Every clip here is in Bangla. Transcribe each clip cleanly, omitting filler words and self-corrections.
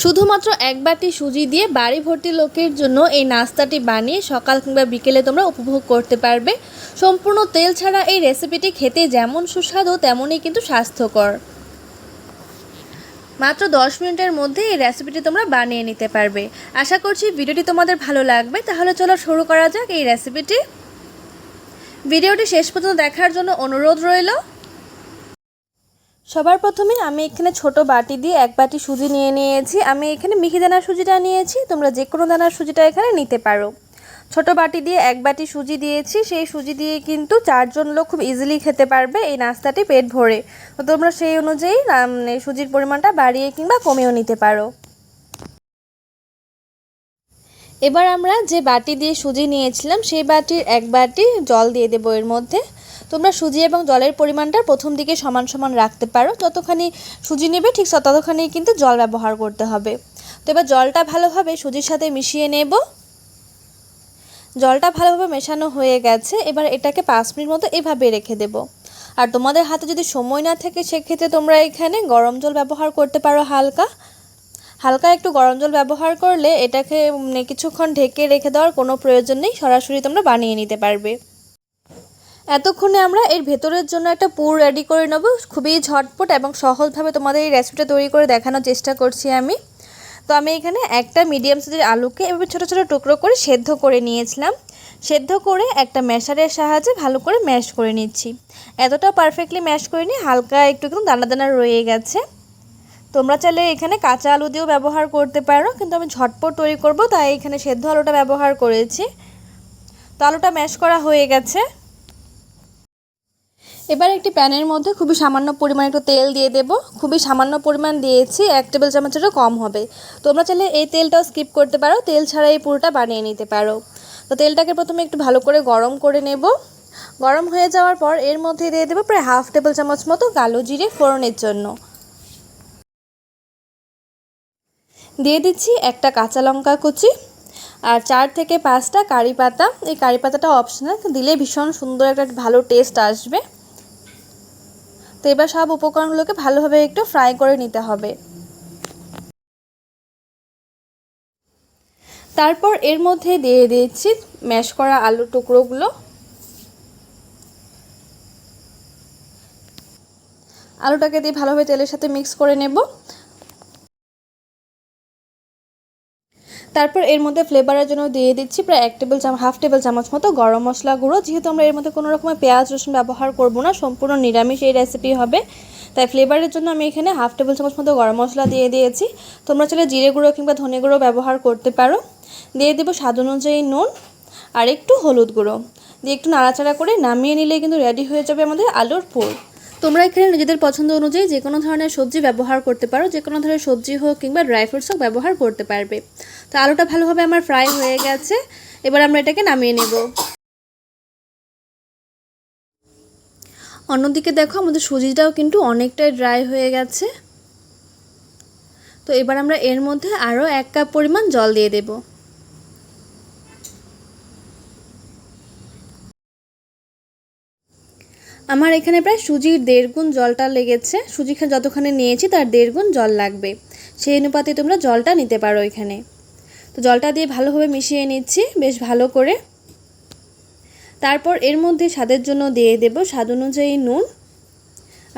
শুধুমাত্র এক বাটি সুজি দিয়ে বাড়ি ভর্তি লোকের জন্য এই নাস্তাটি বানিয়ে সকাল কিংবা বিকেলে তোমরা উপভোগ করতে পারবে। সম্পূর্ণ তেল ছাড়া এই রেসিপিটি খেতে যেমন সুস্বাদু তেমনই কিন্তু স্বাস্থ্যকর। মাত্র 10 মিনিটের মধ্যে এই রেসিপিটি তোমরা বানিয়ে নিতে পারবে। আশা করছি ভিডিওটি তোমাদের ভালো লাগবে। তাহলে চলো শুরু করা যাক এই রেসিপিটি। ভিডিওটি শেষ পর্যন্ত দেখার জন্য অনুরোধ রইল। সবার প্রথমে আমি এখানে ছোট বাটি দিয়ে এক বাটি সুজি নিয়ে নিয়েছি। আমি এখানে মিহিদানার সুজিটা নিয়েছি, তোমরা যে কোনো দানার সুজিটা এখানে নিতে পারো। ছোট বাটি দিয়ে এক বাটি সুজি দিয়েছি। সেই সুজি দিয়ে কিন্তু 4 জন লোক খুব ইজিলি খেতে পারবে এই নাস্তাটি পেট ভরে। তো তোমরা সেই অনুযায়ী সুজির পরিমাণটা বাড়িয়ে কিংবা কমিয়েও নিতে পারো। এবার আমরা যে বাটি দিয়ে সুজি নিয়েছিলাম সেই বাটির এক বাটি জল দিয়ে দেবো এর মধ্যে। তোমরা সুজি এবং জলের পরিমাণটা প্রথম দিকে সমান সমান রাখতে পারো। যতখানি সুজি নেবে ঠিক ততখানি কিন্তু জল ব্যবহার করতে হবে। তো এবার জলটা ভালোভাবে সুজির সাথে মিশিয়ে নেব। জলটা ভালোভাবে মেশানো হয়ে গেছে। এবার এটাকে 5 মিনিট মতো এভাবে রেখে দেব। আর তোমাদের হাতে যদি সময় না থাকে সেক্ষেত্রে তোমরা এখানে গরম জল ব্যবহার করতে পারো। হালকা একটু গরম জল ব্যবহার করলে এটাকে কিছুক্ষণ ঢেকে রেখে দেওয়ার কোনো প্রয়োজন নেই, সরাসরি তোমরা বানিয়ে নিতে পারবে। এতক্ষণে আমরা এর ভেতরের জন্য একটা পুর রেডি করে নেব। খুবই ঝটপট এবং সহজভাবে তোমাদের এই রেসিপিটা তৈরি করে দেখানোর চেষ্টা করছি আমি। তো আমি এখানে একটা মিডিয়াম সাইজের আলুকে এভাবে ছোটো ছোটো টুকরো করে সেদ্ধ করে নিয়েছিলাম। সেদ্ধ করে একটা ম্যাশারের সাহায্যে ভালো করে ম্যাশ করে নিচ্ছি। এতটাও পারফেক্টলি ম্যাশ করে নিই, হালকা একটু কিন্তু দানা দানা রয়ে গেছে। তোমরা চাইলে এখানে কাঁচা আলু দিয়েও ব্যবহার করতে পারো, কিন্তু আমি ঝটপট তৈরি করব তাই এখানে সেদ্ধ আলুটা ব্যবহার করেছি। তো আলুটা ম্যাশ করা হয়ে গেছে। এবার একটি প্যানের মধ্যে খুবই সামান্য পরিমাণ একটু তেল দিয়ে দেব। খুবই সামান্য পরিমাণ দিয়েছি, 1 টেবিল চামচেরও কম হবে। তোমরা চাইলে এই তেলটাও স্কিপ করতে পারো, তেল ছাড়া এই পুরোটা বানিয়ে নিতে পারো। তো তেলটাকে প্রথমে একটু ভালো করে গরম করে নেব। গরম হয়ে যাওয়ার পর এর মধ্যে দিয়ে দেবো প্রায় 1/2 টেবিল চামচ মতো কালো জিরে ফোড়নের জন্য। দিয়ে দিচ্ছি একটা কাঁচা লঙ্কা কুচি আর 4 থেকে 5টা কারি পাতা। এই কারি পাতাটা অপশনাল, দিলে ভীষণ সুন্দর একটা ভালো টেস্ট আসবে। তো এবার সব উপকরণগুলোকে ভালোভাবে একটু ফ্রাই করে নিতে হবে। তারপর এর মধ্যে দিয়ে দিচ্ছি ম্যাশ করা আলুর টুকরোগুলো। আলুটাকে দিয়ে ভালোভাবে তেলের সাথে মিক্স করে নেব। তারপর এর মধ্যে ফ্লেভারের জন্য দিয়ে দিচ্ছি প্রায় 1/2 টেবিল চামচ মতো গরম মশলা গুঁড়ো। যেহেতু আমরা এর মধ্যে কোনো রকমের পেঁয়াজ রসুন ব্যবহার করব না, সম্পূর্ণ নিরামিষ এই রেসিপি হবে, তাই ফ্লেভারের জন্য আমি এখানে 1/2 টেবিল চামচ মতো গরম মশলা দিয়ে দিয়েছি। তোমরা চাইলে জিরে গুঁড়ো কিংবা ধনে গুঁড়ো ব্যবহার করতে পারো। দিয়ে দেবো স্বাদ অনুযায়ী নুন আর একটু হলুদ গুঁড়ো দিয়ে একটু নাড়াচাড়া করে নামিয়ে নিলে কিন্তু রেডি হয়ে যাবে আমাদের আলুর পুর। তোমরা এখানে নিজেদের পছন্দ অনুযায়ী যে কোনো ধরনের সবজি ব্যবহার করতে পারো, যে কোনো ধরনের সবজি হোক কিংবা ড্রাই ফ্রুটস হোক ব্যবহার করতে পারবে। তো আলুটা ভালোভাবে আমার ফ্রাই হয়ে গেছে। এবার আমরা এটাকে নামিয়ে নেব। অন্যদিকে দেখো আমাদের সুজিটাও কিন্তু অনেকটাই ড্রাই হয়ে গেছে। তো এবার আমরা এর মধ্যে আরও 1 কাপ পরিমাণ জল দিয়ে দেব। আমার এখানে প্রায় সুজির 1.5 গুণ জলটা লেগেছে। সুজি যতখানি নিয়েছি তার 1.5 গুণ জল লাগবে, সেই অনুপাতে তোমরা জলটা নিতে পারো এখানে। তো জলটা দিয়ে ভালোভাবে মিশিয়ে নিচ্ছি বেশ ভালো করে। তারপর এর মধ্যে স্বাদের জন্য দিয়ে দেব স্বাদ অনুযায়ী নুন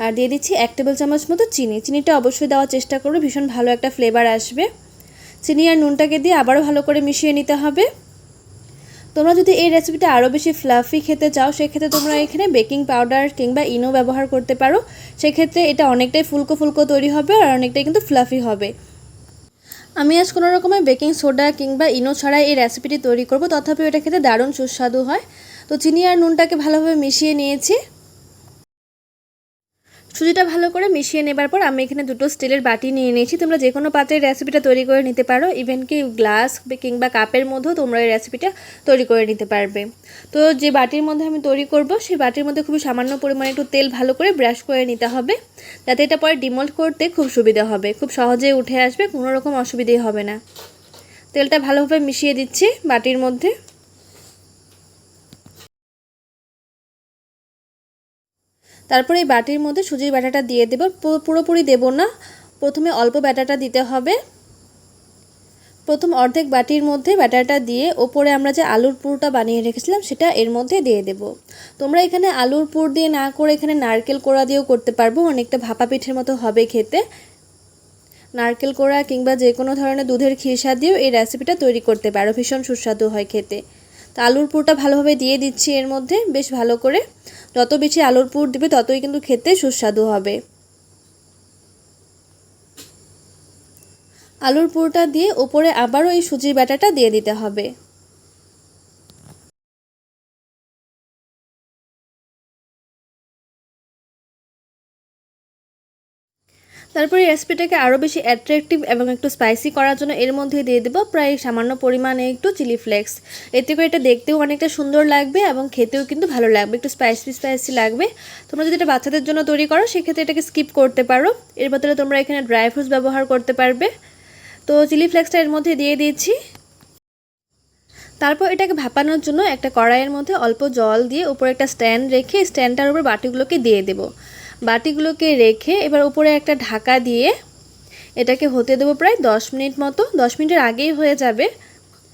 আর দিয়ে দিচ্ছি 1 টেবিল চামচ মতো চিনি। চিনিটা অবশ্যই দেওয়ার চেষ্টা করবে, ভীষণ ভালো একটা ফ্লেভার আসবে। চিনি আর নুনটাকে দিয়ে আবারও ভালো করে মিশিয়ে নিতে হবে। তোমরা যদি এই রেসিপিটা আরও বেশি ফ্লাফি খেতে চাও সেক্ষেত্রে তোমরা এখানে বেকিং পাউডার কিংবা ইনো ব্যবহার করতে পারো। সেক্ষেত্রে এটা অনেকটাই ফুলকো ফুলকো তৈরি হবে আর অনেকটাই কিন্তু ফ্লাফি হবে। আমি আজ কোনো রকমের বেকিং সোডা কিংবা ইনো ছাড়াই এই রেসিপিটি তৈরি করব, তথাপি এটা খেতে দারুণ সুস্বাদু হয়। তো চিনি আর নুনটাকে ভালোভাবে মিশিয়ে নিয়েছি। সুজিটা ভালো করে মিশিয়ে নেবার পর আমি এখানে 2টো স্টিলের বাটি নিয়ে নিয়েছি। তোমরা যে কোনো পাত্রে রেসিপিটা তৈরি করে নিতে পারো, ইভেন কি গ্লাস কিংবা কাপের মধ্যেও তোমরা এই রেসিপিটা তৈরি করে নিতে পারবে। তো যে বাটির মধ্যে আমি তৈরি করব সেই বাটির মধ্যে খুবই সামান্য পরিমাণে একটু তেল ভালো করে ব্রাশ করে নিতে হবে, যাতে এটা পরে ডিমোল্ড করতে খুব সুবিধা হবে, খুব সহজেই উঠে আসবে, কোনো রকম অসুবিধাই হবে না। তেলটা ভালোভাবে মিশিয়ে দিচ্ছি বাটির মধ্যে। তারপর এই বাটির মধ্যে সুজির ব্যাটাটা দিয়ে দেব। পুরোপুরি দেব না, প্রথমে অল্প ব্যাটাটা দিতে হবে। প্রথম অর্ধেক বাটির মধ্যে ব্যাটারটা দিয়ে ওপরে আমরা যে আলুর পুরটা বানিয়ে রেখেছিলাম সেটা এর মধ্যে দিয়ে দেব। তোমরা এখানে আলুর পুর দিয়ে না করে এখানে নারকেল কোড়া দিয়েও করতে পারবো, অনেকটা ভাপা পিঠের মতো হবে খেতে। নারকেল কোড়া কিংবা যে কোনো ধরনের দুধের খিরসা দিয়েও এই রেসিপিটা তৈরি করতে পারো, ভীষণ সুস্বাদু হয় খেতে। তো আলুর পুরটা ভালোভাবে দিয়ে দিচ্ছি এর মধ্যে বেশ ভালো করে। যত বেশি আলুর পুর দিবে ততই কিন্তু খেতে সুস্বাদু হবে। আলুর পুরটা দিয়ে উপরে আবারও এই সুজির ব্যাটারটা দিয়ে দিতে হবে। তারপরে রেসিপিটাকে আরও বেশি অ্যাট্রাকটিভ এবং একটু স্পাইসি করার জন্য এর মধ্যে দিয়ে দেবো প্রায় সামান্য পরিমাণে একটু চিলি ফ্লেক্স। এতে করে এটা দেখতেও অনেকটা সুন্দর লাগবে এবং খেতেও কিন্তু ভালো লাগবে, একটু স্পাইসি স্পাইসি লাগবে। তোমরা যদি এটা বাচ্চাদের জন্য তৈরি করো সেক্ষেত্রে এটাকে স্কিপ করতে পারো, এর বদলে তোমরা এখানে ড্রাই ফ্রুটস ব্যবহার করতে পারবে। তো চিলি ফ্লেক্সটা এর মধ্যে দিয়ে দিয়েছি। তারপর এটাকে ভাপানোর জন্য একটা কড়াইয়ের মধ্যে অল্প জল দিয়ে উপরে একটা স্ট্যান্ড রেখে স্ট্যান্ডটার উপর বাটিগুলোকে দিয়ে দেব। বাটিগুলোকে রেখে এবার উপরে একটা ঢাকা দিয়ে এটাকে হতে দেবো প্রায় 10 মিনিট মতো। 10 মিনিটের আগেই হয়ে যাবে,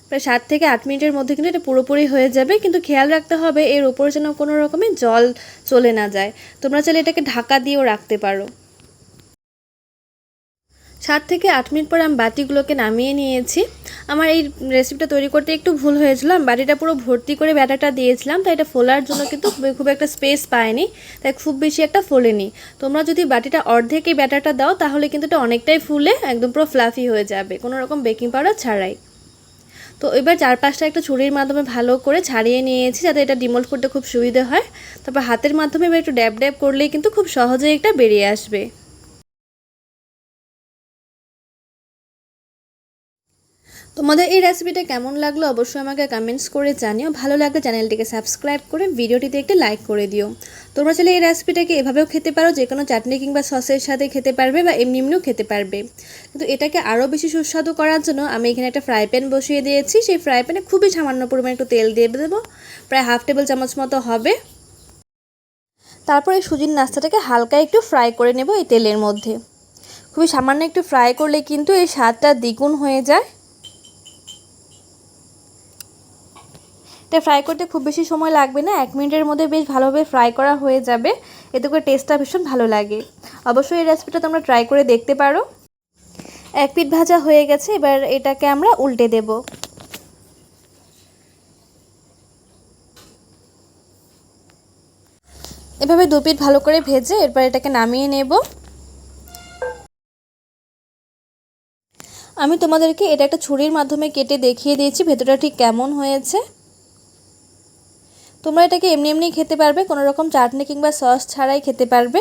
প্রায় 7 থেকে 8 মিনিটের মধ্যে কিন্তু এটা পুরোপুরি হয়ে যাবে। কিন্তু খেয়াল রাখতে হবে এর উপরে যেন কোনো রকমের জল চলে না যায়। তোমরা চাইলে এটাকে ঢাকা দিয়েও রাখতে পারো। 7 থেকে 8 মিনিট পরে আমি বাটিগুলোকে নামিয়ে নিয়েছি। আমার এই রেসিপিটা তৈরি করতে একটু ভুল হয়েছিল, আমি বাটিটা পুরো ভর্তি করে ব্যাটারটা দিয়েছিলাম, তাই এটা ফোলার জন্য কিন্তু খুব একটা স্পেস পায়নি, তাই খুব বেশি একটা ফোলেনি। তোমরা যদি বাটিটা অর্ধেক এই ব্যাটারটা দাও তাহলে কিন্তু এটা অনেকটাই ফুলে একদম পুরো ফ্লাফি হয়ে যাবে, কোনো রকম বেকিং পাউডার ছাড়াই। তো এবার চারপাশটা একটা ছুরির মাধ্যমে ভালো করে ছাড়িয়ে নিয়েছি যাতে এটা ডিমোল্ড করতে খুব সুবিধা হয়। তারপর হাতের মাধ্যমে এবার একটু ড্যাব ড্যাব করলেই কিন্তু খুব সহজেই এটা বেরিয়ে আসবে। তোমাদের এই রেসিপিটা কেমন লাগলো অবশ্যই আমাকে কমেন্টস করে জানিও। ভালো লাগলে চ্যানেলটিকে সাবস্ক্রাইব করে ভিডিওটিতে একটি লাইক করে দিও। তোমরা চাইলে এই রেসিপিটাকে এভাবেও খেতে পারো, যে কোনো চাটনি কিংবা সসের সাথে খেতে পারবে বা এমনি এমনিও খেতে পারবে। কিন্তু এটাকে আরও বেশি সুস্বাদু করার জন্য আমি এখানে একটা ফ্রাই প্যান বসিয়ে দিয়েছি। সেই ফ্রাই প্যানে খুবই সামান্য পরিমাণে একটু তেল দিয়ে দেবো, প্রায় হাফ টেবিল চামচ মতো হবে। তারপর এই সুজির নাস্তাটাকে হালকা একটু ফ্রাই করে নেব এই তেলের মধ্যে। খুবই সামান্য একটু ফ্রাই করলে কিন্তু এই স্বাদটা দ্বিগুণ হয়ে যায়। এটা ফ্রাই করতে খুব বেশি সময় লাগবে না, 1 মিনিটের মধ্যে বেশ ভালোভাবে ফ্রাই করা হয়ে যাবে। এতে করে টেস্টটা ভীষণ ভালো লাগে। অবশ্যই এই রেসিপিটা তোমরা ট্রাই করে দেখতে পারো। এক পিঠ ভাজা হয়ে গেছে, এবার এটাকে আমরা উল্টে দেব। এভাবে 2 পিঠ ভালো করে ভেজে এরপর এটাকে নামিয়ে নেব। আমি তোমাদেরকে এটা একটা ছুরির মাধ্যমে কেটে দেখিয়ে দিয়েছি ভেতরটা ঠিক কেমন হয়েছে। তোমরা এটাকে এমনি এমনি খেতে পারবে, কোনো রকম চাটনি কিংবা সস ছাড়াই খেতে পারবে।